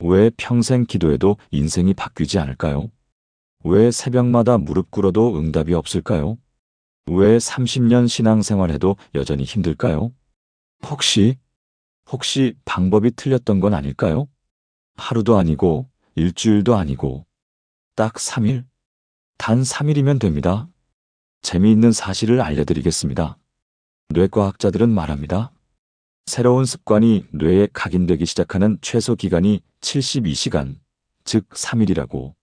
왜 평생 기도해도 인생이 바뀌지 않을까요? 왜 새벽마다 무릎 꿇어도 응답이 없을까요? 왜 30년 신앙생활해도 여전히 힘들까요? 혹시 방법이 틀렸던 건 아닐까요? 하루도 아니고 일주일도 아니고 딱 3일? 단 3일이면 됩니다. 재미있는 사실을 알려드리겠습니다. 뇌과학자들은 말합니다. 새로운 습관이 뇌에 각인되기 시작하는 최소 기간이 72시간, 즉 3일이라고.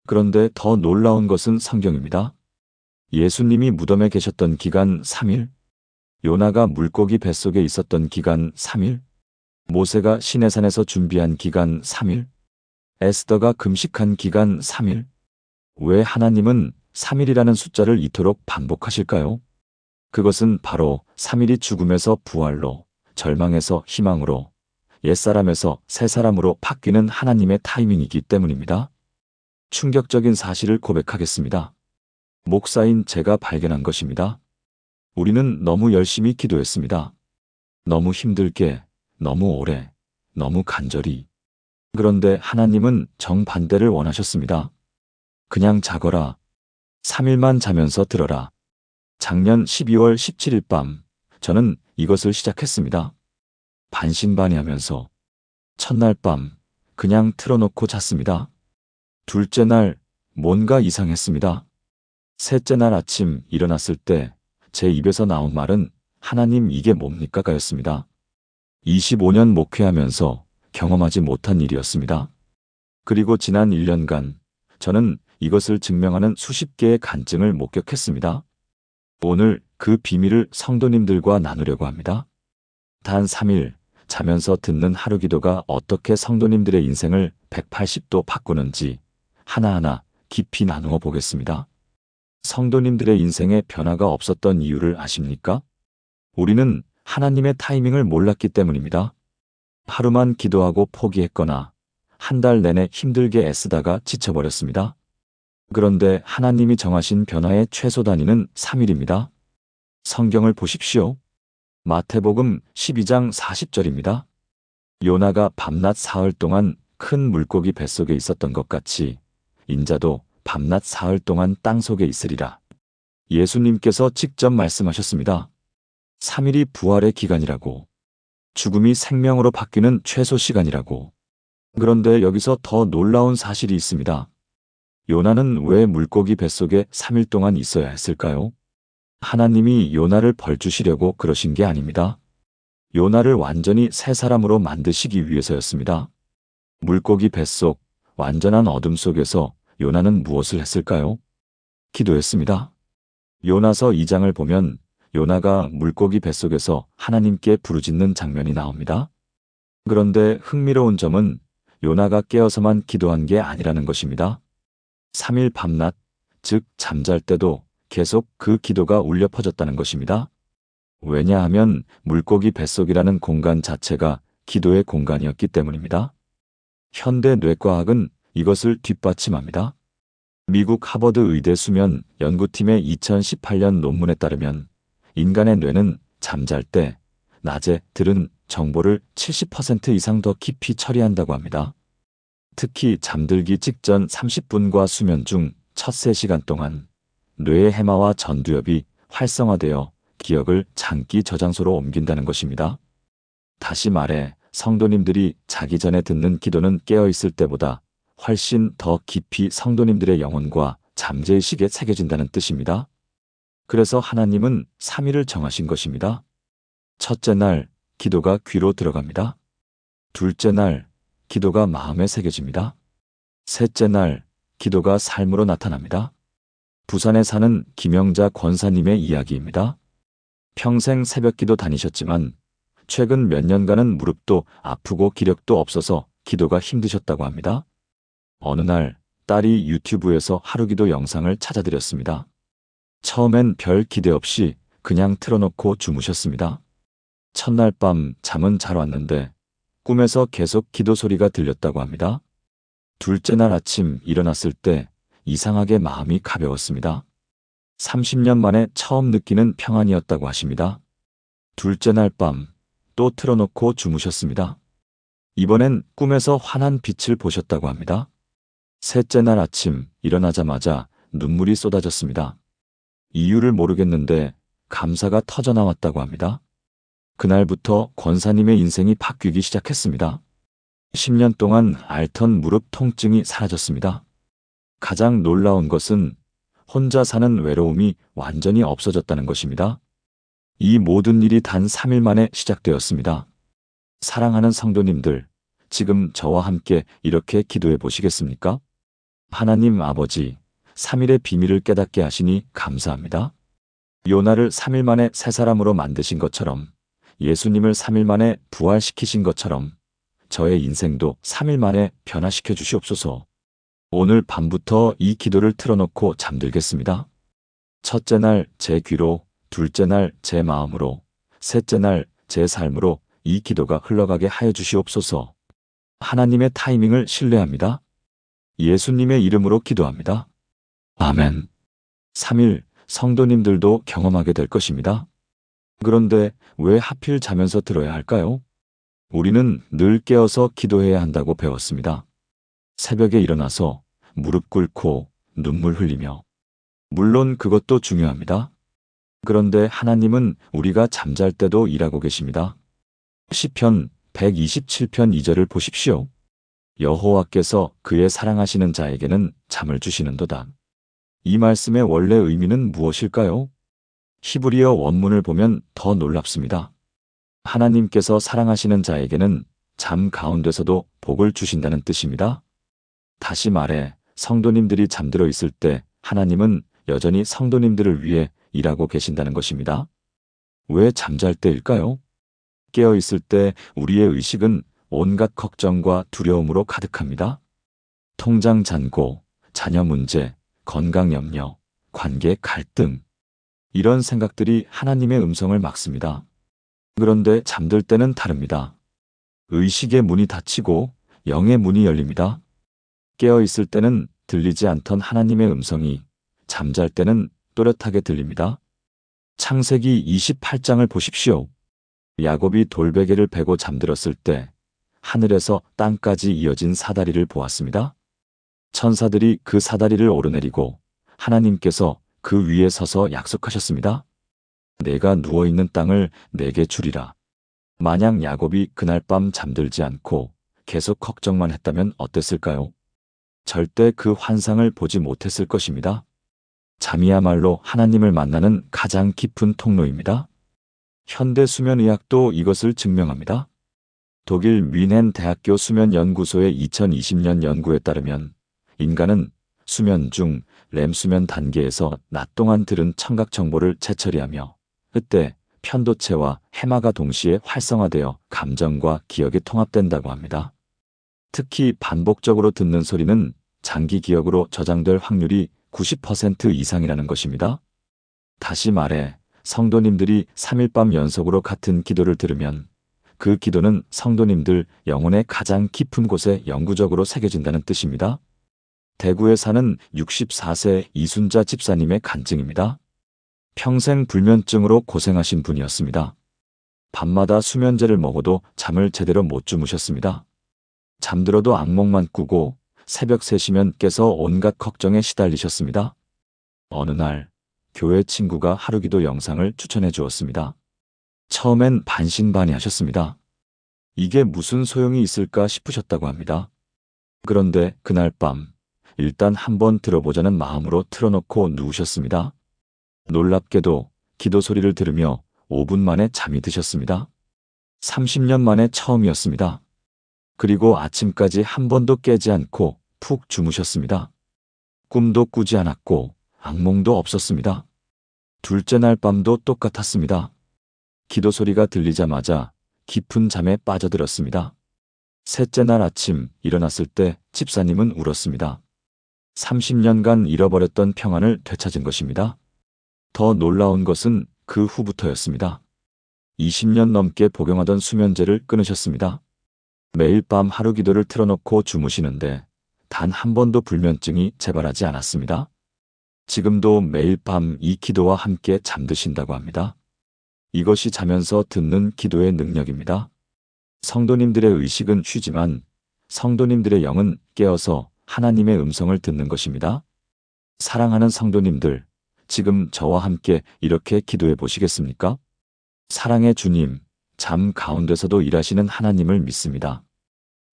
그런데 더 놀라운 것은 성경입니다. 예수님이 무덤에 계셨던 기간 3일, 요나가 물고기 뱃속에 있었던 기간 3일, 모세가 시내산에서 준비한 기간 3일, 에스더가 금식한 기간 3일. 왜 하나님은 3일이라는 숫자를 이토록 반복하실까요? 그것은 바로 3일이 죽음에서 부활로, 절망에서 희망으로, 옛사람에서 새사람으로 바뀌는 하나님의 타이밍이기 때문입니다. 충격적인 사실을 고백하겠습니다. 목사인 제가 발견한 것입니다. 우리는 너무 열심히 기도했습니다. 너무 힘들게, 너무 오래, 너무 간절히. 그런데 하나님은 정반대를 원하셨습니다. 그냥 자거라. 3일만 자면서 들어라. 작년 12월 17일 밤, 저는 이것을 시작했습니다. 반신반의하면서. 첫날 밤, 그냥 틀어놓고 잤습니다. 둘째 날, 뭔가 이상했습니다. 셋째 날 아침 일어났을 때, 제 입에서 나온 말은 하나님 이게 뭡니까? 가였습니다. 25년 목회하면서 경험하지 못한 일이었습니다. 그리고 지난 1년간, 저는 이것을 증명하는 수십 개의 간증을 목격했습니다. 오늘 그 비밀을 성도님들과 나누려고 합니다. 단 3일 자면서 듣는 하루 기도가 어떻게 성도님들의 인생을 180도 바꾸는지 하나하나 깊이 나누어 보겠습니다. 성도님들의 인생에 변화가 없었던 이유를 아십니까? 우리는 하나님의 타이밍을 몰랐기 때문입니다. 하루만 기도하고 포기했거나 한 달 내내 힘들게 애쓰다가 지쳐버렸습니다. 그런데 하나님이 정하신 변화의 최소 단위는 3일입니다. 성경을 보십시오. 마태복음 12장 40절입니다. 요나가 밤낮 사흘 동안 큰 물고기 뱃속에 있었던 것 같이 인자도 밤낮 사흘 동안 땅속에 있으리라. 예수님께서 직접 말씀하셨습니다. 3일이 부활의 기간이라고. 죽음이 생명으로 바뀌는 최소 시간이라고. 그런데 여기서 더 놀라운 사실이 있습니다. 요나는 왜 물고기 뱃속에 3일 동안 있어야 했을까요? 하나님이 요나를 벌주시려고 그러신 게 아닙니다. 요나를 완전히 새 사람으로 만드시기 위해서였습니다. 물고기 뱃속, 완전한 어둠 속에서 요나는 무엇을 했을까요? 기도했습니다. 요나서 2장을 보면 요나가 물고기 뱃속에서 하나님께 부르짖는 장면이 나옵니다. 그런데 흥미로운 점은 요나가 깨어서만 기도한 게 아니라는 것입니다. 3일 밤낮, 즉 잠잘 때도 계속 그 기도가 울려 퍼졌다는 것입니다. 왜냐하면 물고기 뱃속이라는 공간 자체가 기도의 공간이었기 때문입니다. 현대 뇌과학은 이것을 뒷받침합니다. 미국 하버드 의대 수면 연구팀의 2018년 논문에 따르면 인간의 뇌는 잠잘 때 낮에 들은 정보를 70% 이상 더 깊이 처리한다고 합니다. 특히 잠들기 직전 30분과 수면 중 첫 3시간 동안 뇌의 해마와 전두엽이 활성화되어 기억을 장기 저장소로 옮긴다는 것입니다. 다시 말해 성도님들이 자기 전에 듣는 기도는 깨어있을 때보다 훨씬 더 깊이 성도님들의 영혼과 잠재의식에 새겨진다는 뜻입니다. 그래서 하나님은 3일을 정하신 것입니다. 첫째 날, 기도가 귀로 들어갑니다. 둘째 날, 기도가 마음에 새겨집니다. 셋째 날, 기도가 삶으로 나타납니다. 부산에 사는 김영자 권사님의 이야기입니다. 평생 새벽기도 다니셨지만 최근 몇 년간은 무릎도 아프고 기력도 없어서 기도가 힘드셨다고 합니다. 어느 날 딸이 유튜브에서 하루기도 영상을 찾아드렸습니다. 처음엔 별 기대 없이 그냥 틀어놓고 주무셨습니다. 첫날 밤 잠은 잘 왔는데 꿈에서 계속 기도 소리가 들렸다고 합니다. 둘째 날 아침 일어났을 때 이상하게 마음이 가벼웠습니다. 30년 만에 처음 느끼는 평안이었다고 하십니다. 둘째 날 밤 또 틀어놓고 주무셨습니다. 이번엔 꿈에서 환한 빛을 보셨다고 합니다. 셋째 날 아침 일어나자마자 눈물이 쏟아졌습니다. 이유를 모르겠는데 감사가 터져나왔다고 합니다. 그날부터 권사님의 인생이 바뀌기 시작했습니다. 10년 동안 앓던 무릎 통증이 사라졌습니다. 가장 놀라운 것은 혼자 사는 외로움이 완전히 없어졌다는 것입니다. 이 모든 일이 단 3일 만에 시작되었습니다. 사랑하는 성도님들, 지금 저와 함께 이렇게 기도해 보시겠습니까? 하나님 아버지, 3일의 비밀을 깨닫게 하시니 감사합니다. 요나를 3일 만에 새 사람으로 만드신 것처럼, 예수님을 3일 만에 부활시키신 것처럼 저의 인생도 3일 만에 변화시켜 주시옵소서. 오늘 밤부터 이 기도를 틀어놓고 잠들겠습니다. 첫째 날 제 귀로, 둘째 날 제 마음으로, 셋째 날 제 삶으로 이 기도가 흘러가게 하여 주시옵소서. 하나님의 타이밍을 신뢰합니다. 예수님의 이름으로 기도합니다. 아멘. 3일 성도님들도 경험하게 될 것입니다. 그런데 왜 하필 자면서 들어야 할까요? 우리는 늘 깨어서 기도해야 한다고 배웠습니다. 새벽에 일어나서 무릎 꿇고 눈물 흘리며. 물론 그것도 중요합니다. 그런데 하나님은 우리가 잠잘 때도 일하고 계십니다. 시편 127편 2절을 보십시오. 여호와께서 그의 사랑하시는 자에게는 잠을 주시는도다. 이 말씀의 원래 의미는 무엇일까요? 히브리어 원문을 보면 더 놀랍습니다. 하나님께서 사랑하시는 자에게는 잠 가운데서도 복을 주신다는 뜻입니다. 다시 말해 성도님들이 잠들어 있을 때 하나님은 여전히 성도님들을 위해 일하고 계신다는 것입니다. 왜 잠잘 때일까요? 깨어 있을 때 우리의 의식은 온갖 걱정과 두려움으로 가득합니다. 통장 잔고, 자녀 문제, 건강 염려, 관계 갈등. 이런 생각들이 하나님의 음성을 막습니다. 그런데 잠들 때는 다릅니다. 의식의 문이 닫히고 영의 문이 열립니다. 깨어 있을 때는 들리지 않던 하나님의 음성이 잠잘 때는 또렷하게 들립니다. 창세기 28장을 보십시오. 야곱이 돌베개를 베고 잠들었을 때 하늘에서 땅까지 이어진 사다리를 보았습니다. 천사들이 그 사다리를 오르내리고 하나님께서 그 위에 서서 약속하셨습니다. 내가 누워있는 땅을 내게 주리라. 만약 야곱이 그날 밤 잠들지 않고 계속 걱정만 했다면 어땠을까요? 절대 그 환상을 보지 못했을 것입니다. 잠이야말로 하나님을 만나는 가장 깊은 통로입니다. 현대 수면의학도 이것을 증명합니다. 독일 뮌헨 대학교 수면연구소의 2020년 연구에 따르면 인간은 수면 중 렘 수면 단계에서 낮 동안 들은 청각 정보를 재처리하며 그때 편도체와 해마가 동시에 활성화되어 감정과 기억이 통합된다고 합니다. 특히 반복적으로 듣는 소리는 장기 기억으로 저장될 확률이 90% 이상이라는 것입니다. 다시 말해 성도님들이 3일 밤 연속으로 같은 기도를 들으면 그 기도는 성도님들 영혼의 가장 깊은 곳에 영구적으로 새겨진다는 뜻입니다. 대구에 사는 64세 이순자 집사님의 간증입니다. 평생 불면증으로 고생하신 분이었습니다. 밤마다 수면제를 먹어도 잠을 제대로 못 주무셨습니다. 잠들어도 악몽만 꾸고 새벽 3시면 깨서 온갖 걱정에 시달리셨습니다. 어느 날 교회 친구가 하루기도 영상을 추천해 주었습니다. 처음엔 반신반의하셨습니다. 이게 무슨 소용이 있을까 싶으셨다고 합니다. 그런데 그날 밤 일단 한번 들어보자는 마음으로 틀어놓고 누우셨습니다. 놀랍게도 기도 소리를 들으며 5분 만에 잠이 드셨습니다. 30년 만에 처음이었습니다. 그리고 아침까지 한 번도 깨지 않고 푹 주무셨습니다. 꿈도 꾸지 않았고 악몽도 없었습니다. 둘째 날 밤도 똑같았습니다. 기도 소리가 들리자마자 깊은 잠에 빠져들었습니다. 셋째 날 아침 일어났을 때 집사님은 울었습니다. 30년간 잃어버렸던 평안을 되찾은 것입니다. 더 놀라운 것은 그 후부터였습니다. 20년 넘게 복용하던 수면제를 끊으셨습니다. 매일 밤 하루 기도를 틀어놓고 주무시는데 단 한 번도 불면증이 재발하지 않았습니다. 지금도 매일 밤 이 기도와 함께 잠드신다고 합니다. 이것이 자면서 듣는 기도의 능력입니다. 성도님들의 의식은 쉬지만 성도님들의 영은 깨어서 하나님의 음성을 듣는 것입니다. 사랑하는 성도님들, 지금 저와 함께 이렇게 기도해 보시겠습니까? 사랑의 주님, 잠 가운데서도 일하시는 하나님을 믿습니다.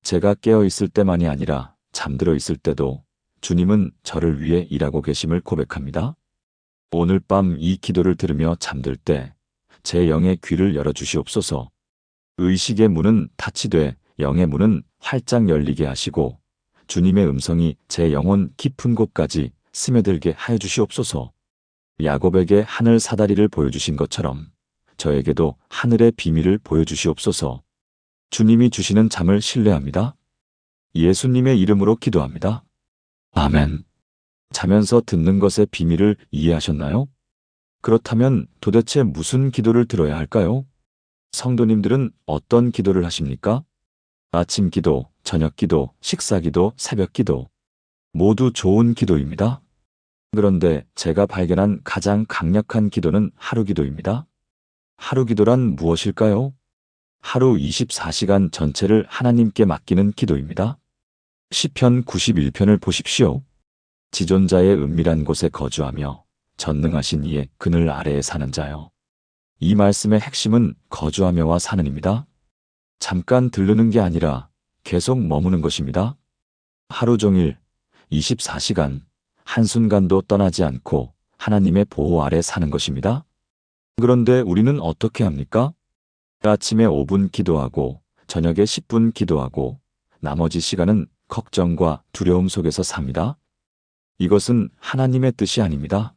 제가 깨어 있을 때만이 아니라 잠들어 있을 때도 주님은 저를 위해 일하고 계심을 고백합니다. 오늘 밤 이 기도를 들으며 잠들 때 제 영의 귀를 열어주시옵소서. 의식의 문은 닫히되 영의 문은 활짝 열리게 하시고 주님의 음성이 제 영혼 깊은 곳까지 스며들게 하여 주시옵소서. 야곱에게 하늘 사다리를 보여주신 것처럼 저에게도 하늘의 비밀을 보여주시옵소서. 주님이 주시는 잠을 신뢰합니다. 예수님의 이름으로 기도합니다. 아멘. 자면서 듣는 것의 비밀을 이해하셨나요? 그렇다면 도대체 무슨 기도를 들어야 할까요? 성도님들은 어떤 기도를 하십니까? 아침 기도, 저녁 기도, 식사 기도, 새벽 기도. 모두 좋은 기도입니다. 그런데 제가 발견한 가장 강력한 기도는 하루 기도입니다. 하루 기도란 무엇일까요? 하루 24시간 전체를 하나님께 맡기는 기도입니다. 시편 91편을 보십시오. 지존자의 은밀한 곳에 거주하며 전능하신 이의 그늘 아래에 사는 자요. 이 말씀의 핵심은 거주하며와 사는입니다. 잠깐 들르는 게 아니라 계속 머무는 것입니다. 하루 종일 24시간 한순간도 떠나지 않고 하나님의 보호 아래 사는 것입니다. 그런데 우리는 어떻게 합니까? 아침에 5분 기도하고 저녁에 10분 기도하고 나머지 시간은 걱정과 두려움 속에서 삽니다. 이것은 하나님의 뜻이 아닙니다.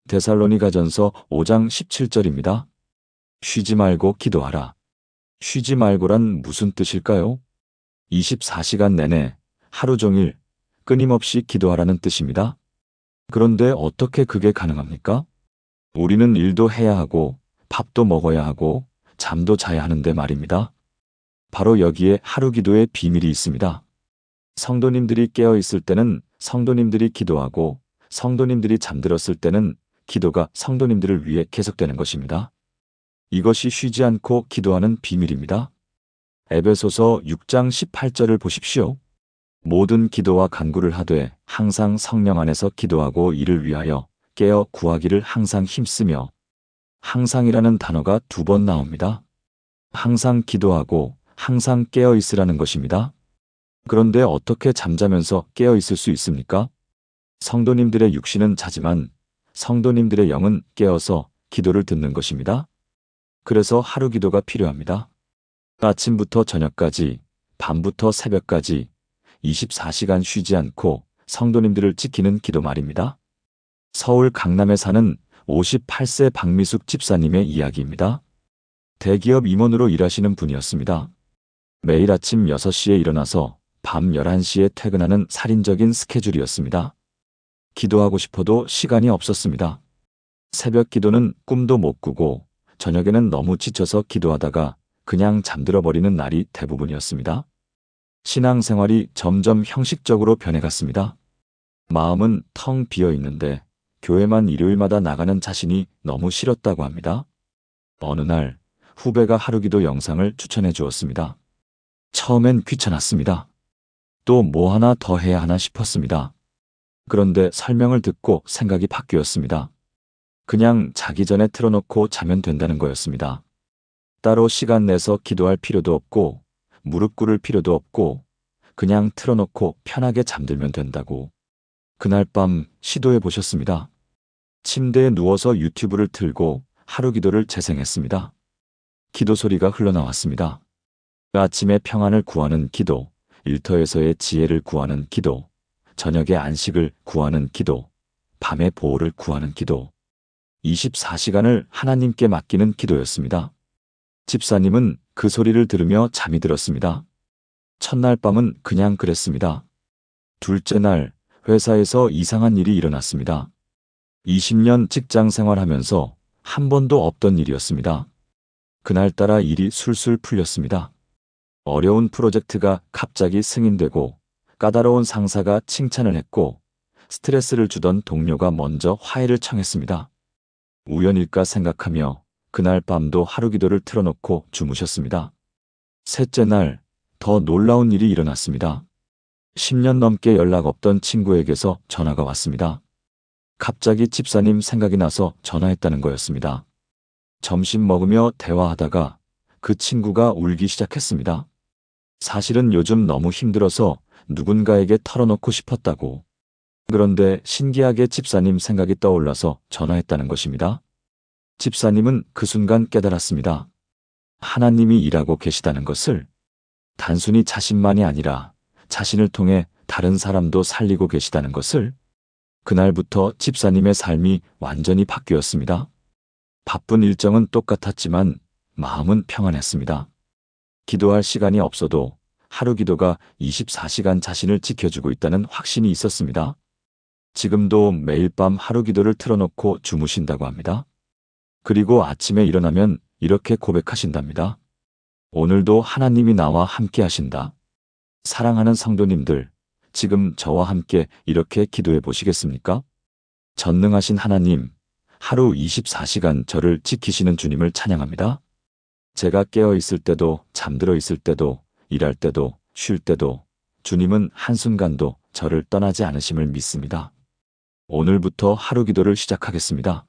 데살로니가전서 5장 17절입니다. 쉬지 말고 기도하라. 쉬지 말고란 무슨 뜻일까요? 24시간 내내 하루 종일 끊임없이 기도하라는 뜻입니다. 그런데 어떻게 그게 가능합니까? 우리는 일도 해야 하고 밥도 먹어야 하고 잠도 자야 하는데 말입니다. 바로 여기에 하루 기도의 비밀이 있습니다. 성도님들이 깨어 있을 때는 성도님들이 기도하고 성도님들이 잠들었을 때는 기도가 성도님들을 위해 계속되는 것입니다. 이것이 쉬지 않고 기도하는 비밀입니다. 에베소서 6장 18절을 보십시오. 모든 기도와 간구를 하되 항상 성령 안에서 기도하고 이를 위하여 깨어 구하기를 항상 힘쓰며. 항상이라는 단어가 2번 나옵니다. 항상 기도하고 항상 깨어 있으라는 것입니다. 그런데 어떻게 잠자면서 깨어 있을 수 있습니까? 성도님들의 육신은 자지만 성도님들의 영은 깨어서 기도를 듣는 것입니다. 그래서 하루 기도가 필요합니다. 아침부터 저녁까지, 밤부터 새벽까지 24시간 쉬지 않고 성도님들을 지키는 기도 말입니다. 서울 강남에 사는 58세 박미숙 집사님의 이야기입니다. 대기업 임원으로 일하시는 분이었습니다. 매일 아침 6시에 일어나서 밤 11시에 퇴근하는 살인적인 스케줄이었습니다. 기도하고 싶어도 시간이 없었습니다. 새벽 기도는 꿈도 못 꾸고 저녁에는 너무 지쳐서 기도하다가 그냥 잠들어 버리는 날이 대부분이었습니다. 신앙생활이 점점 형식적으로 변해갔습니다. 마음은 텅 비어 있는데 교회만 일요일마다 나가는 자신이 너무 싫었다고 합니다. 어느 날 후배가 하루기도 영상을 추천해 주었습니다. 처음엔 귀찮았습니다. 또 뭐 하나 더 해야 하나 싶었습니다. 그런데 설명을 듣고 생각이 바뀌었습니다. 그냥 자기 전에 틀어놓고 자면 된다는 거였습니다. 따로 시간 내서 기도할 필요도 없고 무릎 꿇을 필요도 없고 그냥 틀어놓고 편하게 잠들면 된다고. 그날 밤 시도해 보셨습니다. 침대에 누워서 유튜브를 틀고 하루 기도를 재생했습니다. 기도 소리가 흘러나왔습니다. 아침에 평안을 구하는 기도, 일터에서의 지혜를 구하는 기도, 저녁에 안식을 구하는 기도, 밤의 보호를 구하는 기도. 24시간을 하나님께 맡기는 기도였습니다. 집사님은 그 소리를 들으며 잠이 들었습니다. 첫날 밤은 그냥 그랬습니다. 둘째 날 회사에서 이상한 일이 일어났습니다. 20년 직장 생활하면서 한 번도 없던 일이었습니다. 그날따라 일이 술술 풀렸습니다. 어려운 프로젝트가 갑자기 승인되고 까다로운 상사가 칭찬을 했고 스트레스를 주던 동료가 먼저 화해를 청했습니다. 우연일까 생각하며 그날 밤도 하루 기도를 틀어놓고 주무셨습니다. 셋째 날, 더 놀라운 일이 일어났습니다. 10년 넘게 연락 없던 친구에게서 전화가 왔습니다. 갑자기 집사님 생각이 나서 전화했다는 거였습니다. 점심 먹으며 대화하다가 그 친구가 울기 시작했습니다. 사실은 요즘 너무 힘들어서 누군가에게 털어놓고 싶었다고. 그런데 신기하게 집사님 생각이 떠올라서 전화했다는 것입니다. 집사님은 그 순간 깨달았습니다. 하나님이 일하고 계시다는 것을, 단순히 자신만이 아니라 자신을 통해 다른 사람도 살리고 계시다는 것을. 그날부터 집사님의 삶이 완전히 바뀌었습니다. 바쁜 일정은 똑같았지만 마음은 평안했습니다. 기도할 시간이 없어도 하루 기도가 24시간 자신을 지켜주고 있다는 확신이 있었습니다. 지금도 매일 밤 하루 기도를 틀어놓고 주무신다고 합니다. 그리고 아침에 일어나면 이렇게 고백하신답니다. 오늘도 하나님이 나와 함께 하신다. 사랑하는 성도님들, 지금 저와 함께 이렇게 기도해 보시겠습니까? 전능하신 하나님, 하루 24시간 저를 지키시는 주님을 찬양합니다. 제가 깨어 있을 때도, 잠들어 있을 때도, 일할 때도, 쉴 때도 주님은 한순간도 저를 떠나지 않으심을 믿습니다. 오늘부터 하루 기도를 시작하겠습니다.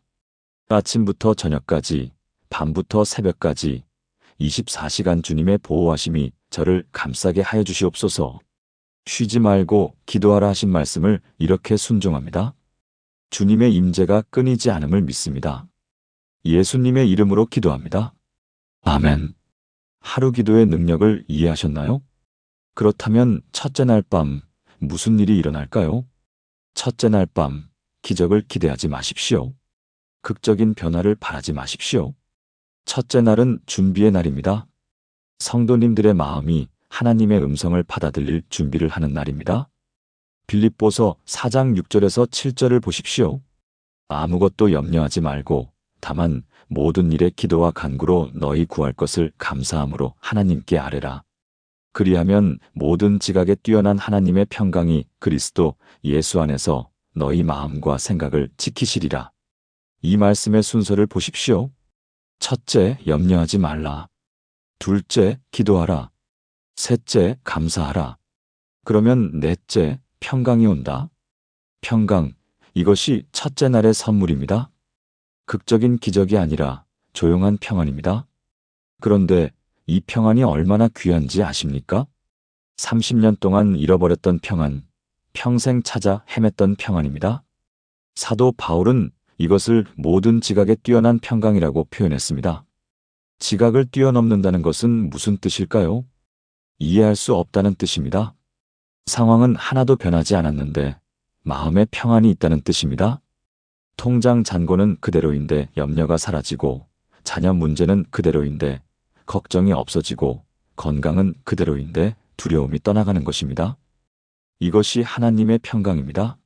아침부터 저녁까지, 밤부터 새벽까지 24시간 주님의 보호하심이 저를 감싸게 하여 주시옵소서. 쉬지 말고 기도하라 하신 말씀을 이렇게 순종합니다. 주님의 임재가 끊이지 않음을 믿습니다. 예수님의 이름으로 기도합니다. 아멘. 하루 기도의 능력을 이해하셨나요? 그렇다면 첫째 날 밤 무슨 일이 일어날까요? 첫째 날 밤 기적을 기대하지 마십시오. 극적인 변화를 바라지 마십시오. 첫째 날은 준비의 날입니다. 성도님들의 마음이 하나님의 음성을 받아들일 준비를 하는 날입니다. 빌립보서 4장 6절에서 7절을 보십시오. 아무것도 염려하지 말고 다만 모든 일에 기도와 간구로 너희 구할 것을 감사함으로 하나님께 아뢰라. 그리하면 모든 지각에 뛰어난 하나님의 평강이 그리스도 예수 안에서 너희 마음과 생각을 지키시리라. 이 말씀의 순서를 보십시오. 첫째, 염려하지 말라. 둘째, 기도하라. 셋째, 감사하라. 그러면 넷째, 평강이 온다. 평강, 이것이 첫째 날의 선물입니다. 극적인 기적이 아니라 조용한 평안입니다. 그런데 이 평안이 얼마나 귀한지 아십니까? 30년 동안 잃어버렸던 평안, 평생 찾아 헤맸던 평안입니다. 사도 바울은 이것을 모든 지각에 뛰어난 평강이라고 표현했습니다. 지각을 뛰어넘는다는 것은 무슨 뜻일까요? 이해할 수 없다는 뜻입니다. 상황은 하나도 변하지 않았는데 마음의 평안이 있다는 뜻입니다. 통장 잔고는 그대로인데 염려가 사라지고, 자녀 문제는 그대로인데 걱정이 없어지고, 건강은 그대로인데 두려움이 떠나가는 것입니다. 이것이 하나님의 평강입니다.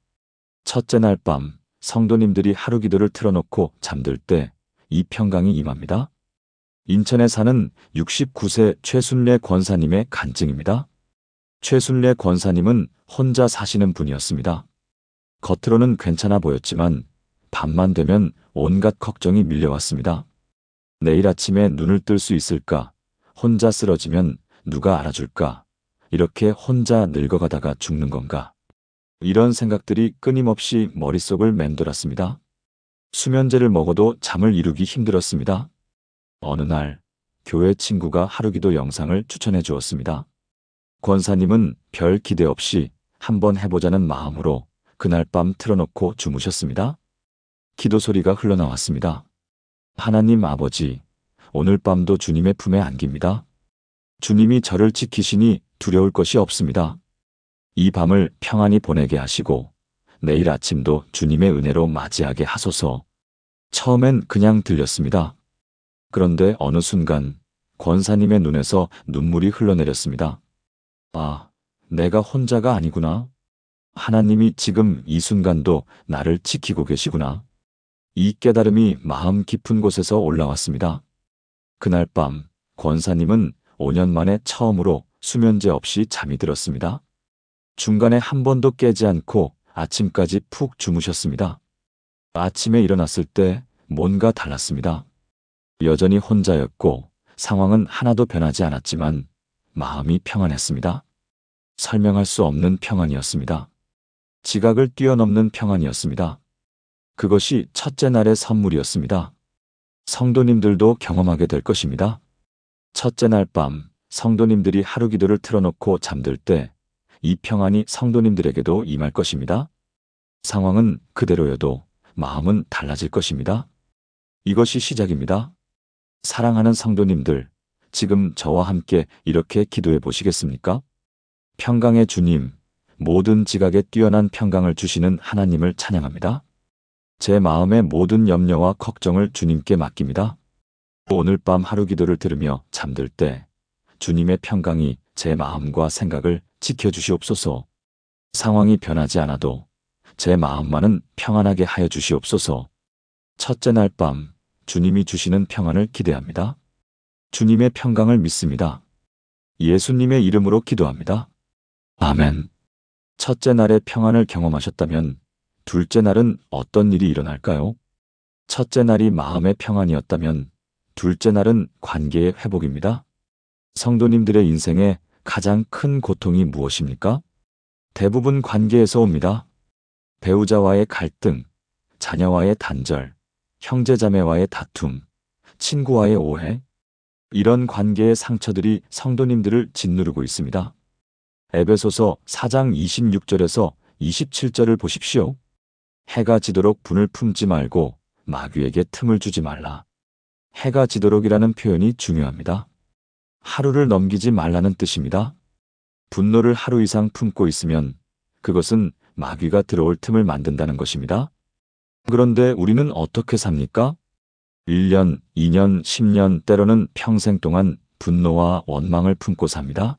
첫째 날 밤 성도님들이 하루 기도를 틀어놓고 잠들 때 이 평강이 임합니다. 인천에 사는 69세 최순례 권사님의 간증입니다. 최순례 권사님은 혼자 사시는 분이었습니다. 겉으로는 괜찮아 보였지만 밤만 되면 온갖 걱정이 밀려왔습니다. 내일 아침에 눈을 뜰 수 있을까? 혼자 쓰러지면 누가 알아줄까? 이렇게 혼자 늙어가다가 죽는 건가? 이런 생각들이 끊임없이 머릿속을 맴돌았습니다. 수면제를 먹어도 잠을 이루기 힘들었습니다. 어느 날 교회 친구가 하루기도 영상을 추천해 주었습니다. 권사님은 별 기대 없이 한번 해보자는 마음으로 그날 밤 틀어놓고 주무셨습니다. 기도 소리가 흘러나왔습니다. 하나님 아버지, 오늘 밤도 주님의 품에 안깁니다. 주님이 저를 지키시니 두려울 것이 없습니다. 이 밤을 평안히 보내게 하시고 내일 아침도 주님의 은혜로 맞이하게 하소서. 처음엔 그냥 들렸습니다. 그런데 어느 순간 권사님의 눈에서 눈물이 흘러내렸습니다. 아, 내가 혼자가 아니구나. 하나님이 지금 이 순간도 나를 지키고 계시구나. 이 깨달음이 마음 깊은 곳에서 올라왔습니다. 그날 밤 권사님은 5년 만에 처음으로 수면제 없이 잠이 들었습니다. 중간에 한 번도 깨지 않고 아침까지 푹 주무셨습니다. 아침에 일어났을 때 뭔가 달랐습니다. 여전히 혼자였고 상황은 하나도 변하지 않았지만 마음이 평안했습니다. 설명할 수 없는 평안이었습니다. 지각을 뛰어넘는 평안이었습니다. 그것이 첫째 날의 선물이었습니다. 성도님들도 경험하게 될 것입니다. 첫째 날 밤 성도님들이 하루 기도를 틀어놓고 잠들 때 이 평안이 성도님들에게도 임할 것입니다. 상황은 그대로여도 마음은 달라질 것입니다. 이것이 시작입니다. 사랑하는 성도님들, 지금 저와 함께 이렇게 기도해 보시겠습니까? 평강의 주님, 모든 지각에 뛰어난 평강을 주시는 하나님을 찬양합니다. 제 마음의 모든 염려와 걱정을 주님께 맡깁니다. 오늘 밤 하루 기도를 들으며 잠들 때 주님의 평강이 제 마음과 생각을 지켜주시옵소서. 상황이 변하지 않아도 제 마음만은 평안하게 하여 주시옵소서. 첫째 날 밤 주님이 주시는 평안을 기대합니다. 주님의 평강을 믿습니다. 예수님의 이름으로 기도합니다. 아멘. 첫째 날의 평안을 경험하셨다면 둘째 날은 어떤 일이 일어날까요? 첫째 날이 마음의 평안이었다면 둘째 날은 관계의 회복입니다. 성도님들의 인생에 가장 큰 고통이 무엇입니까? 대부분 관계에서 옵니다. 배우자와의 갈등, 자녀와의 단절, 형제자매와의 다툼, 친구와의 오해, 이런 관계의 상처들이 성도님들을 짓누르고 있습니다. 에베소서 4장 26절에서 27절을 보십시오. 해가 지도록 분을 품지 말고 마귀에게 틈을 주지 말라. 해가 지도록이라는 표현이 중요합니다. 하루를 넘기지 말라는 뜻입니다. 분노를 하루 이상 품고 있으면 그것은 마귀가 들어올 틈을 만든다는 것입니다. 그런데 우리는 어떻게 삽니까? 1년, 2년, 10년, 때로는 평생 동안 분노와 원망을 품고 삽니다.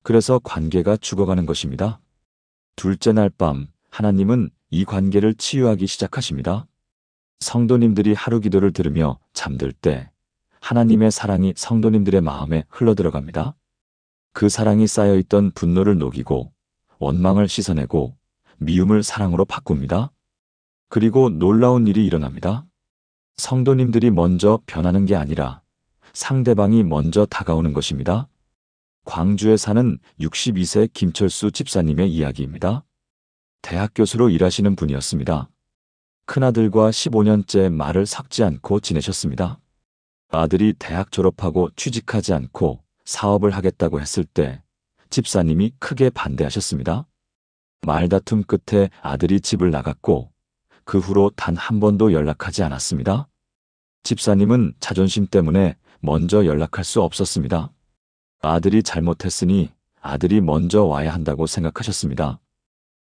그래서 관계가 죽어가는 것입니다. 둘째 날 밤 하나님은 이 관계를 치유하기 시작하십니다. 성도님들이 하루 기도를 들으며 잠들 때 하나님의 사랑이 성도님들의 마음에 흘러들어갑니다. 그 사랑이 쌓여있던 분노를 녹이고 원망을 씻어내고 미움을 사랑으로 바꿉니다. 그리고 놀라운 일이 일어납니다. 성도님들이 먼저 변하는 게 아니라 상대방이 먼저 다가오는 것입니다. 광주에 사는 62세 김철수 집사님의 이야기입니다. 대학 교수로 일하시는 분이었습니다. 큰아들과 15년째 말을 섞지 않고 지내셨습니다. 아들이 대학 졸업하고 취직하지 않고 사업을 하겠다고 했을 때 집사님이 크게 반대하셨습니다. 말다툼 끝에 아들이 집을 나갔고 그 후로 단 한 번도 연락하지 않았습니다. 집사님은 자존심 때문에 먼저 연락할 수 없었습니다. 아들이 잘못했으니 아들이 먼저 와야 한다고 생각하셨습니다.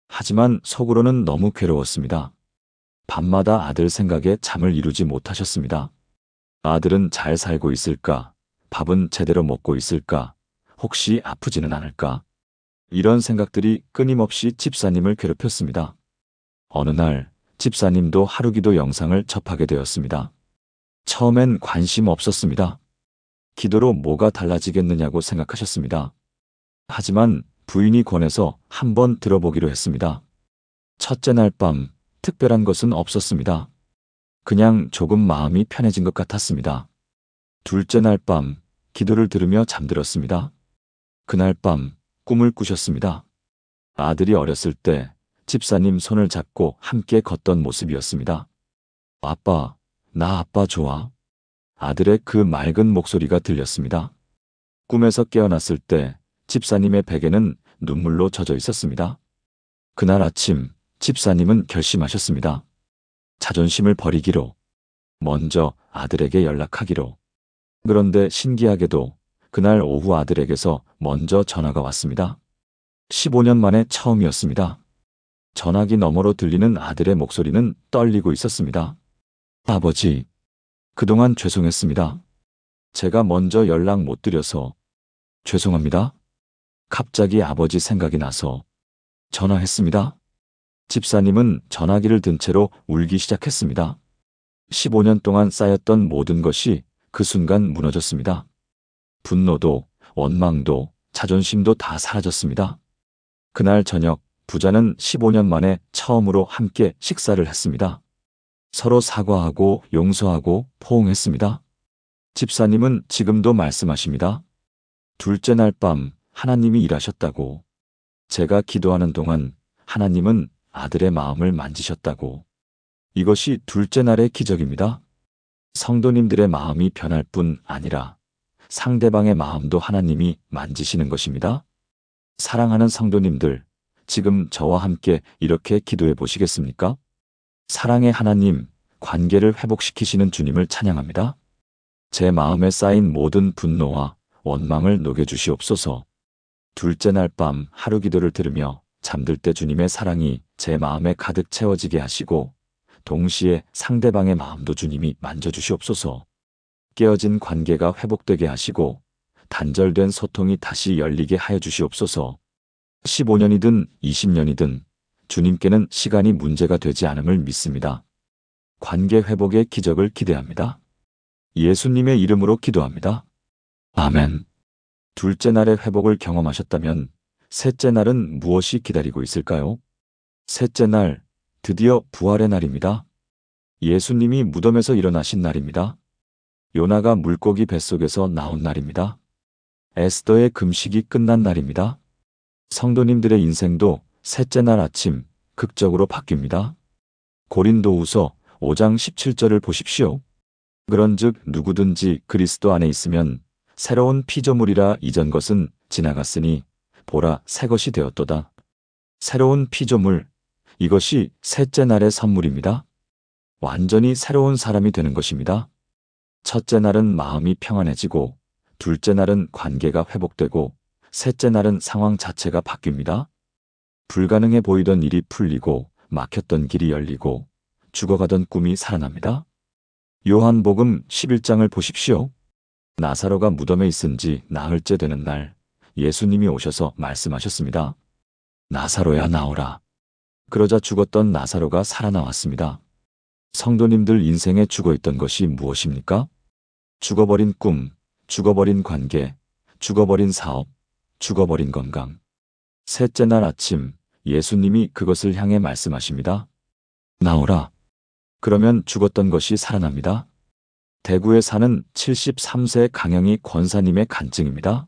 하지만 속으로는 너무 괴로웠습니다. 밤마다 아들 생각에 잠을 이루지 못하셨습니다. 아들은 잘 살고 있을까? 밥은 제대로 먹고 있을까? 혹시 아프지는 않을까? 이런 생각들이 끊임없이 집사님을 괴롭혔습니다. 어느 날 집사님도 하루기도 영상을 접하게 되었습니다. 처음엔 관심 없었습니다. 기도로 뭐가 달라지겠느냐고 생각하셨습니다. 하지만 부인이 권해서 한번 들어보기로 했습니다. 첫째 날 밤 특별한 것은 없었습니다. 그냥 조금 마음이 편해진 것 같았습니다. 둘째 날 밤 기도를 들으며 잠들었습니다. 그날 밤 꿈을 꾸셨습니다. 아들이 어렸을 때 집사님 손을 잡고 함께 걷던 모습이었습니다. 아빠, 나 아빠 좋아. 아들의 그 맑은 목소리가 들렸습니다. 꿈에서 깨어났을 때 집사님의 베개는 눈물로 젖어 있었습니다. 그날 아침 집사님은 결심하셨습니다. 자존심을 버리기로, 먼저 아들에게 연락하기로. 그런데 신기하게도 그날 오후 아들에게서 먼저 전화가 왔습니다. 15년 만에 처음이었습니다. 전화기 너머로 들리는 아들의 목소리는 떨리고 있었습니다. 아버지, 그동안 죄송했습니다. 제가 먼저 연락 못 드려서 죄송합니다. 갑자기 아버지 생각이 나서 전화했습니다. 집사님은 전화기를 든 채로 울기 시작했습니다. 15년 동안 쌓였던 모든 것이 그 순간 무너졌습니다. 분노도, 원망도, 자존심도 다 사라졌습니다. 그날 저녁 부자는 15년 만에 처음으로 함께 식사를 했습니다. 서로 사과하고 용서하고 포옹했습니다. 집사님은 지금도 말씀하십니다. 둘째 날 밤 하나님이 일하셨다고. 제가 기도하는 동안 하나님은 아들의 마음을 만지셨다고. 이것이 둘째 날의 기적입니다. 성도님들의 마음이 변할 뿐 아니라 상대방의 마음도 하나님이 만지시는 것입니다. 사랑하는 성도님들, 지금 저와 함께 이렇게 기도해 보시겠습니까? 사랑의 하나님, 관계를 회복시키시는 주님을 찬양합니다. 제 마음에 쌓인 모든 분노와 원망을 녹여주시옵소서. 둘째 날 밤 하루 기도를 들으며 잠들 때 주님의 사랑이 제 마음에 가득 채워지게 하시고 동시에 상대방의 마음도 주님이 만져주시옵소서. 깨어진 관계가 회복되게 하시고 단절된 소통이 다시 열리게 하여 주시옵소서. 15년이든 20년이든 주님께는 시간이 문제가 되지 않음을 믿습니다. 관계 회복의 기적을 기대합니다. 예수님의 이름으로 기도합니다. 아멘. 둘째 날의 회복을 경험하셨다면 셋째 날은 무엇이 기다리고 있을까요? 셋째 날, 드디어 부활의 날입니다. 예수님이 무덤에서 일어나신 날입니다. 요나가 물고기 뱃속에서 나온 날입니다. 에스더의 금식이 끝난 날입니다. 성도님들의 인생도 셋째 날 아침 극적으로 바뀝니다. 고린도후서 5장 17절을 보십시오. 그런즉 누구든지 그리스도 안에 있으면 새로운 피조물이라 이전 것은 지나갔으니 보라 새 것이 되었도다. 새로운 피조물, 이것이 셋째 날의 선물입니다. 완전히 새로운 사람이 되는 것입니다. 첫째 날은 마음이 평안해지고 둘째 날은 관계가 회복되고 셋째 날은 상황 자체가 바뀝니다. 불가능해 보이던 일이 풀리고 막혔던 길이 열리고 죽어가던 꿈이 살아납니다. 요한복음 11장을 보십시오. 나사로가 무덤에 있은 지 나흘째 되는 날 예수님이 오셔서 말씀하셨습니다. 나사로야 나오라. 그러자 죽었던 나사로가 살아나왔습니다. 성도님들 인생에 죽어있던 것이 무엇입니까? 죽어버린 꿈, 죽어버린 관계, 죽어버린 사업, 죽어버린 건강. 셋째 날 아침 예수님이 그것을 향해 말씀하십니다. 나오라. 그러면 죽었던 것이 살아납니다. 대구에 사는 73세 강영희 권사님의 간증입니다.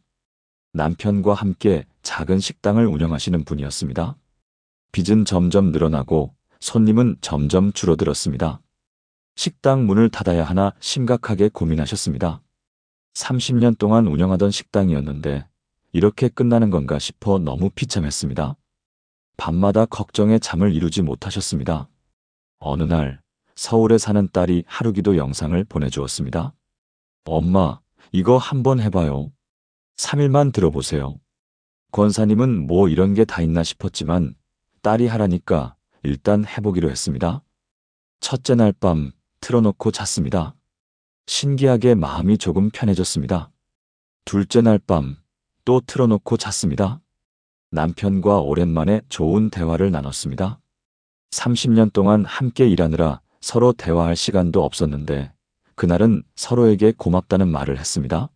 남편과 함께 작은 식당을 운영하시는 분이었습니다. 빚은 점점 늘어나고 손님은 점점 줄어들었습니다. 식당 문을 닫아야 하나 심각하게 고민하셨습니다. 30년 동안 운영하던 식당이었는데 이렇게 끝나는 건가 싶어 너무 비참했습니다. 밤마다 걱정에 잠을 이루지 못하셨습니다. 어느 날 서울에 사는 딸이 하루기도 영상을 보내주었습니다. 엄마, 이거 한번 해봐요. 3일만 들어보세요. 권사님은 뭐 이런 게 다 있나 싶었지만 딸이 하라니까 일단 해보기로 했습니다. 첫째 날 밤 틀어놓고 잤습니다. 신기하게 마음이 조금 편해졌습니다. 둘째 날 밤 또 틀어놓고 잤습니다. 남편과 오랜만에 좋은 대화를 나눴습니다. 30년 동안 함께 일하느라 서로 대화할 시간도 없었는데 그날은 서로에게 고맙다는 말을 했습니다.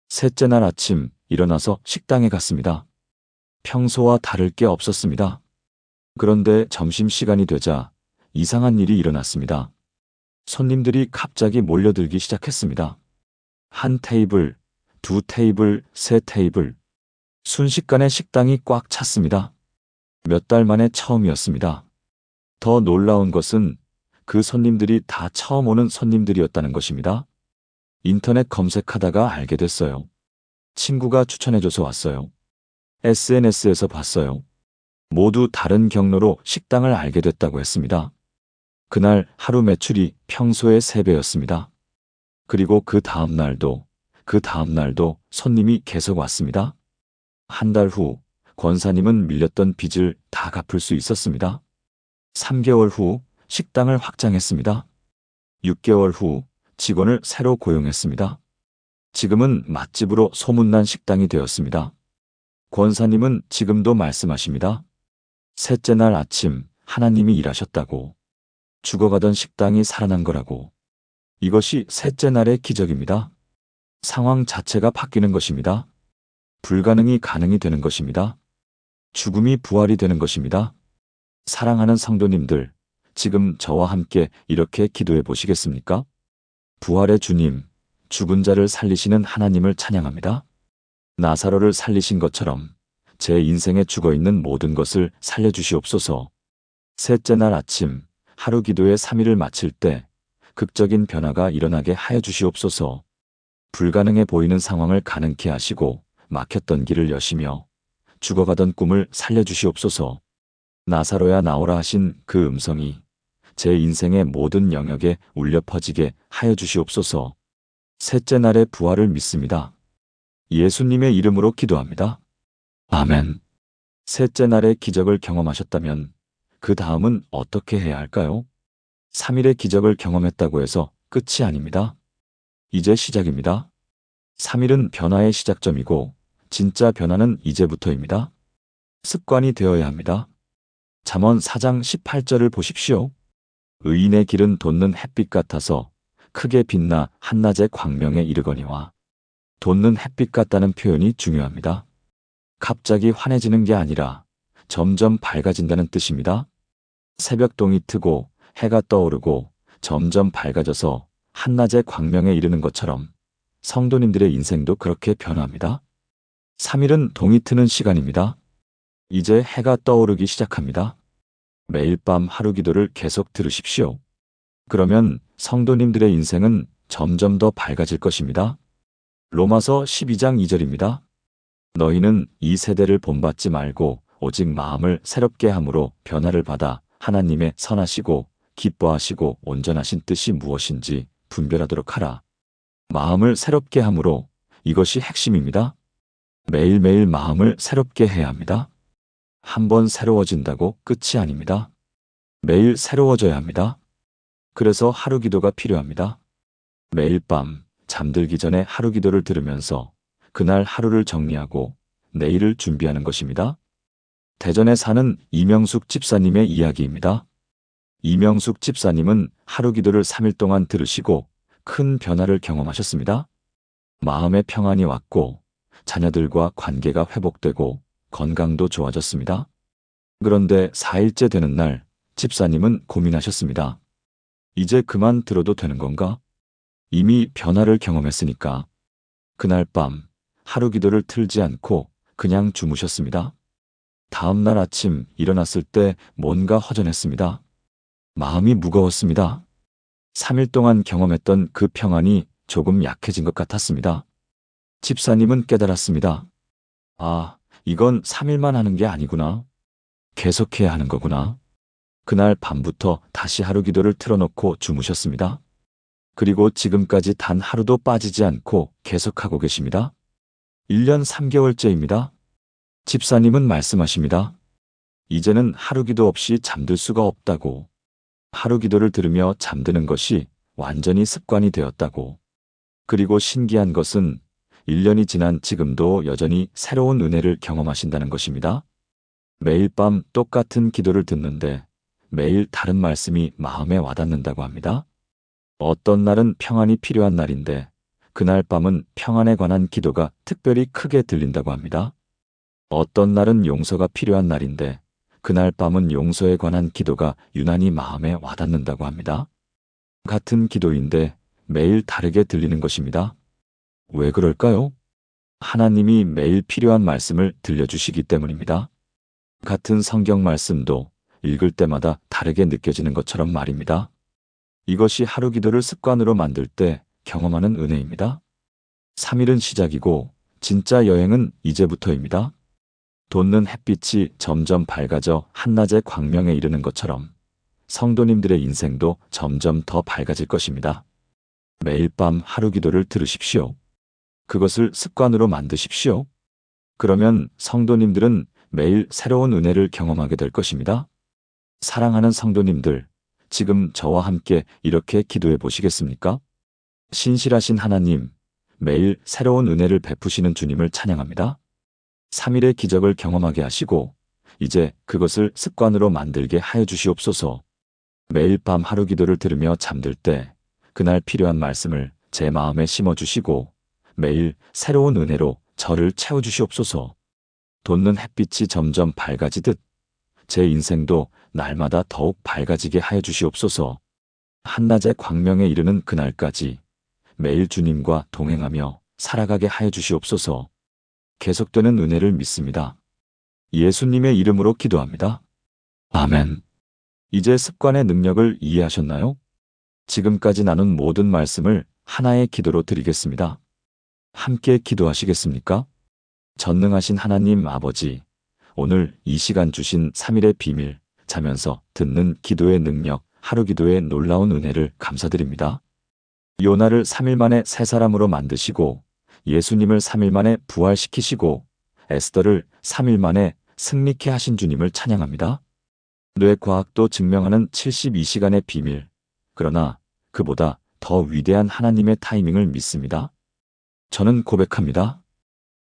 셋째 날 아침 일어나서 식당에 갔습니다. 평소와 다를 게 없었습니다. 그런데 점심시간이 되자 이상한 일이 일어났습니다. 손님들이 갑자기 몰려들기 시작했습니다. 한 테이블, 두 테이블, 세 테이블. 순식간에 식당이 꽉 찼습니다. 몇 달 만에 처음이었습니다. 더 놀라운 것은 그 손님들이 다 처음 오는 손님들이었다는 것입니다. 인터넷 검색하다가 알게 됐어요. 친구가 추천해줘서 왔어요. SNS에서 봤어요. 모두 다른 경로로 식당을 알게 됐다고 했습니다. 그날 하루 매출이 평소의 3배였습니다. 그리고 그 다음 날도 손님이 계속 왔습니다. 한 달 후 권사님은 밀렸던 빚을 다 갚을 수 있었습니다. 3개월 후 식당을 확장했습니다. 6개월 후 직원을 새로 고용했습니다. 지금은 맛집으로 소문난 식당이 되었습니다. 권사님은 지금도 말씀하십니다. 셋째 날 아침 하나님이 일하셨다고. 죽어가던 식당이 살아난 거라고. 이것이 셋째 날의 기적입니다. 상황 자체가 바뀌는 것입니다. 불가능이 가능이 되는 것입니다. 죽음이 부활이 되는 것입니다. 사랑하는 성도님들, 지금 저와 함께 이렇게 기도해 보시겠습니까? 부활의 주님, 죽은 자를 살리시는 하나님을 찬양합니다. 나사로를 살리신 것처럼 제 인생에 죽어있는 모든 것을 살려주시옵소서. 셋째 날 아침 하루 기도의 3일을 마칠 때 극적인 변화가 일어나게 하여 주시옵소서. 불가능해 보이는 상황을 가능케 하시고 막혔던 길을 여시며 죽어가던 꿈을 살려주시옵소서. 나사로야 나오라 하신 그 음성이 제 인생의 모든 영역에 울려 퍼지게 하여 주시옵소서. 셋째 날의 부활을 믿습니다. 예수님의 이름으로 기도합니다. 아멘. 셋째 날의 기적을 경험하셨다면 그 다음은 어떻게 해야 할까요? 3일의 기적을 경험했다고 해서 끝이 아닙니다. 이제 시작입니다. 3일은 변화의 시작점이고 진짜 변화는 이제부터입니다. 습관이 되어야 합니다. 잠언 4장 18절을 보십시오. 의인의 길은 돋는 햇빛 같아서 크게 빛나 한낮의 광명에 이르거니와. 돋는 햇빛 같다는 표현이 중요합니다. 갑자기 환해지는 게 아니라 점점 밝아진다는 뜻입니다. 새벽동이 트고 해가 떠오르고 점점 밝아져서 한낮의 광명에 이르는 것처럼 성도님들의 인생도 그렇게 변화합니다. 3일은 동이 트는 시간입니다. 이제 해가 떠오르기 시작합니다. 매일 밤 하루 기도를 계속 들으십시오. 그러면 성도님들의 인생은 점점 더 밝아질 것입니다. 로마서 12장 2절입니다. 너희는 이 세대를 본받지 말고 오직 마음을 새롭게 함으로 변화를 받아 하나님의 선하시고 기뻐하시고 온전하신 뜻이 무엇인지 분별하도록 하라. 마음을 새롭게 함으로 이것이 핵심입니다. 매일매일 마음을 새롭게 해야 합니다. 한번 새로워진다고 끝이 아닙니다. 매일 새로워져야 합니다. 그래서 하루 기도가 필요합니다. 매일 밤 잠들기 전에 하루 기도를 들으면서 그날 하루를 정리하고 내일을 준비하는 것입니다. 대전에 사는 이명숙 집사님의 이야기입니다. 이명숙 집사님은 하루 기도를 3일 동안 들으시고 큰 변화를 경험하셨습니다. 마음의 평안이 왔고 자녀들과 관계가 회복되고 건강도 좋아졌습니다. 그런데 4일째 되는 날 집사님은 고민하셨습니다. 이제 그만 들어도 되는 건가? 이미 변화를 경험했으니까. 그날 밤 하루 기도를 틀지 않고 그냥 주무셨습니다. 다음 날 아침 일어났을 때 뭔가 허전했습니다. 마음이 무거웠습니다. 3일 동안 경험했던 그 평안이 조금 약해진 것 같았습니다. 집사님은 깨달았습니다. 아, 이건 3일만 하는 게 아니구나. 계속해야 하는 거구나. 그날 밤부터 다시 하루 기도를 틀어놓고 주무셨습니다. 그리고 지금까지 단 하루도 빠지지 않고 계속하고 계십니다. 1년 3개월째입니다. 집사님은 말씀하십니다. 이제는 하루 기도 없이 잠들 수가 없다고. 하루 기도를 들으며 잠드는 것이 완전히 습관이 되었다고. 그리고 신기한 것은 1년이 지난 지금도 여전히 새로운 은혜를 경험하신다는 것입니다. 매일 밤 똑같은 기도를 듣는데 매일 다른 말씀이 마음에 와닿는다고 합니다. 어떤 날은 평안이 필요한 날인데 그날 밤은 평안에 관한 기도가 특별히 크게 들린다고 합니다. 어떤 날은 용서가 필요한 날인데 그날 밤은 용서에 관한 기도가 유난히 마음에 와닿는다고 합니다. 같은 기도인데 매일 다르게 들리는 것입니다. 왜 그럴까요? 하나님이 매일 필요한 말씀을 들려주시기 때문입니다. 같은 성경 말씀도 읽을 때마다 다르게 느껴지는 것처럼 말입니다. 이것이 하루 기도를 습관으로 만들 때 경험하는 은혜입니다. 3일은 시작이고 진짜 여행은 이제부터입니다. 돋는 햇빛이 점점 밝아져 한낮의 광명에 이르는 것처럼 성도님들의 인생도 점점 더 밝아질 것입니다. 매일 밤 하루 기도를 들으십시오. 그것을 습관으로 만드십시오. 그러면 성도님들은 매일 새로운 은혜를 경험하게 될 것입니다. 사랑하는 성도님들, 지금 저와 함께 이렇게 기도해 보시겠습니까? 신실하신 하나님, 매일 새로운 은혜를 베푸시는 주님을 찬양합니다. 3일의 기적을 경험하게 하시고 이제 그것을 습관으로 만들게 하여 주시옵소서. 매일 밤 하루 기도를 들으며 잠들 때 그날 필요한 말씀을 제 마음에 심어주시고 매일 새로운 은혜로 저를 채워주시옵소서. 돋는 햇빛이 점점 밝아지듯 제 인생도 날마다 더욱 밝아지게 하여 주시옵소서. 한낮의 광명에 이르는 그날까지 매일 주님과 동행하며 살아가게 하여 주시옵소서. 계속되는 은혜를 믿습니다. 예수님의 이름으로 기도합니다. 아멘. 이제 습관의 능력을 이해하셨나요? 지금까지 나눈 모든 말씀을 하나의 기도로 드리겠습니다. 함께 기도하시겠습니까? 전능하신 하나님 아버지, 오늘 이 시간 주신 3일의 비밀, 자면서 듣는 기도의 능력, 하루 기도의 놀라운 은혜를 감사드립니다. 요나를 3일 만에 새 사람으로 만드시고 예수님을 3일 만에 부활시키시고 에스더를 3일 만에 승리케 하신 주님을 찬양합니다. 뇌과학도 증명하는 72시간의 비밀, 그러나 그보다 더 위대한 하나님의 타이밍을 믿습니다. 저는 고백합니다.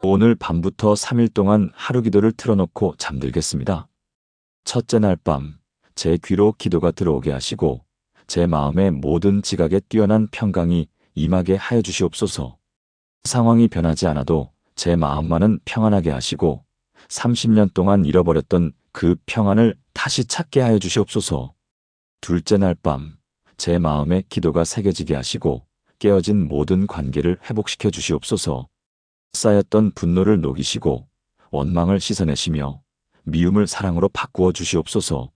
오늘 밤부터 3일 동안 하루 기도를 틀어놓고 잠들겠습니다. 첫째 날 밤, 제 귀로 기도가 들어오게 하시고 제 마음의 모든 지각에 뛰어난 평강이 임하게 하여 주시옵소서. 상황이 변하지 않아도 제 마음만은 평안하게 하시고 30년 동안 잃어버렸던 그 평안을 다시 찾게 하여 주시옵소서. 둘째 날 밤, 제 마음에 기도가 새겨지게 하시고 깨어진 모든 관계를 회복시켜 주시옵소서. 쌓였던 분노를 녹이시고 원망을 씻어내시며 미움을 사랑으로 바꾸어 주시옵소서.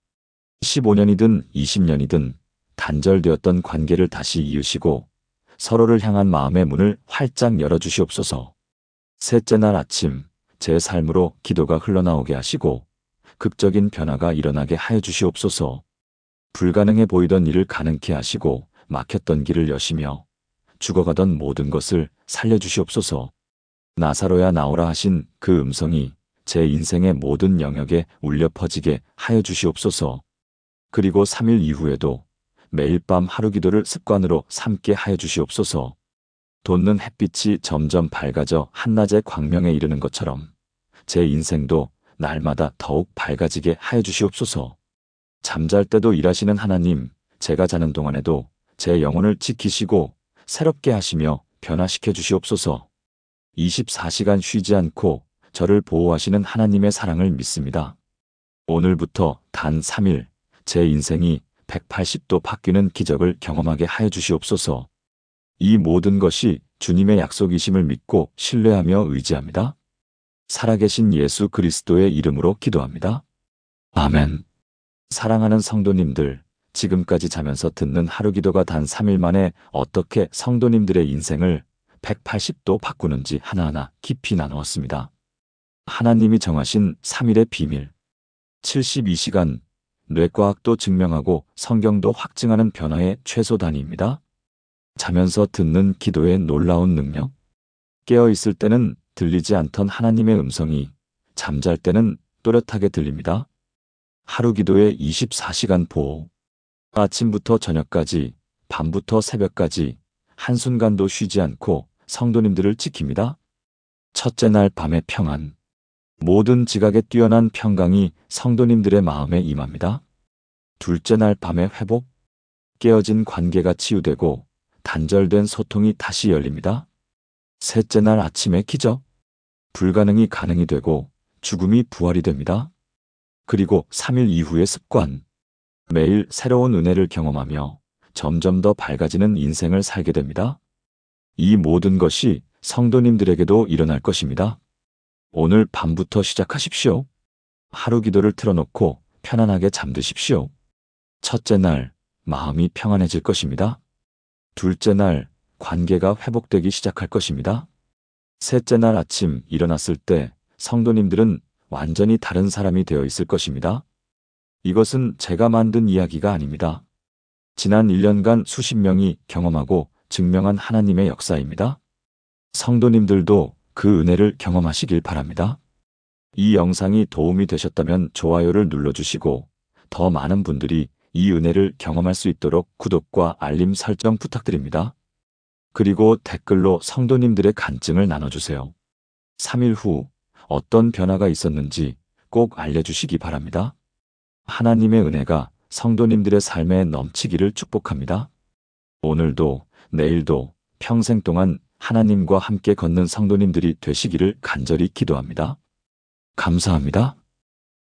15년이든 20년이든 단절되었던 관계를 다시 이으시고 서로를 향한 마음의 문을 활짝 열어주시옵소서. 셋째 날 아침, 제 삶으로 기도가 흘러나오게 하시고 극적인 변화가 일어나게 하여 주시옵소서. 불가능해 보이던 일을 가능케 하시고 막혔던 길을 여시며 죽어가던 모든 것을 살려주시옵소서. 나사로야 나오라 하신 그 음성이 제 인생의 모든 영역에 울려 퍼지게 하여 주시옵소서. 그리고 3일 이후에도 매일 밤 하루 기도를 습관으로 삼게 하여 주시옵소서. 돋는 햇빛이 점점 밝아져 한낮의 광명에 이르는 것처럼 제 인생도 날마다 더욱 밝아지게 하여 주시옵소서. 잠잘 때도 일하시는 하나님, 제가 자는 동안에도 제 영혼을 지키시고 새롭게 하시며 변화시켜 주시옵소서. 24시간 쉬지 않고 저를 보호하시는 하나님의 사랑을 믿습니다. 오늘부터 단 3일, 제 인생이 180도 바뀌는 기적을 경험하게 하여 주시옵소서. 이 모든 것이 주님의 약속이심을 믿고 신뢰하며 의지합니다. 살아계신 예수 그리스도의 이름으로 기도합니다. 아멘. 사랑하는 성도님들, 지금까지 자면서 듣는 하루 기도가 단 3일 만에 어떻게 성도님들의 인생을 180도 바꾸는지 하나하나 깊이 나누었습니다. 하나님이 정하신 3일의 비밀, 72시간, 뇌과학도 증명하고 성경도 확증하는 변화의 최소 단위입니다. 자면서 듣는 기도의 놀라운 능력, 깨어있을 때는 들리지 않던 하나님의 음성이 잠잘 때는 또렷하게 들립니다. 하루 기도의 24시간 보호, 아침부터 저녁까지, 밤부터 새벽까지 한순간도 쉬지 않고 성도님들을 지킵니다. 첫째 날 밤의 평안, 모든 지각에 뛰어난 평강이 성도님들의 마음에 임합니다. 둘째 날 밤의 회복, 깨어진 관계가 치유되고 단절된 소통이 다시 열립니다. 셋째 날 아침의 기적, 불가능이 가능이 되고 죽음이 부활이 됩니다. 그리고 3일 이후의 습관, 매일 새로운 은혜를 경험하며 점점 더 밝아지는 인생을 살게 됩니다. 이 모든 것이 성도님들에게도 일어날 것입니다. 오늘 밤부터 시작하십시오. 하루 기도를 틀어놓고 편안하게 잠드십시오. 첫째 날, 마음이 평안해질 것입니다. 둘째 날, 관계가 회복되기 시작할 것입니다. 셋째 날 아침 일어났을 때 성도님들은 완전히 다른 사람이 되어 있을 것입니다. 이것은 제가 만든 이야기가 아닙니다. 지난 1년간 수십 명이 경험하고 증명한 하나님의 역사입니다. 성도님들도 그 은혜를 경험하시길 바랍니다. 이 영상이 도움이 되셨다면 좋아요를 눌러주시고 더 많은 분들이 이 은혜를 경험할 수 있도록 구독과 알림 설정 부탁드립니다. 그리고 댓글로 성도님들의 간증을 나눠주세요. 3일 후 어떤 변화가 있었는지 꼭 알려주시기 바랍니다. 하나님의 은혜가 성도님들의 삶에 넘치기를 축복합니다. 오늘도 내일도 평생 동안 하나님과 함께 걷는 성도님들이 되시기를 간절히 기도합니다. 감사합니다.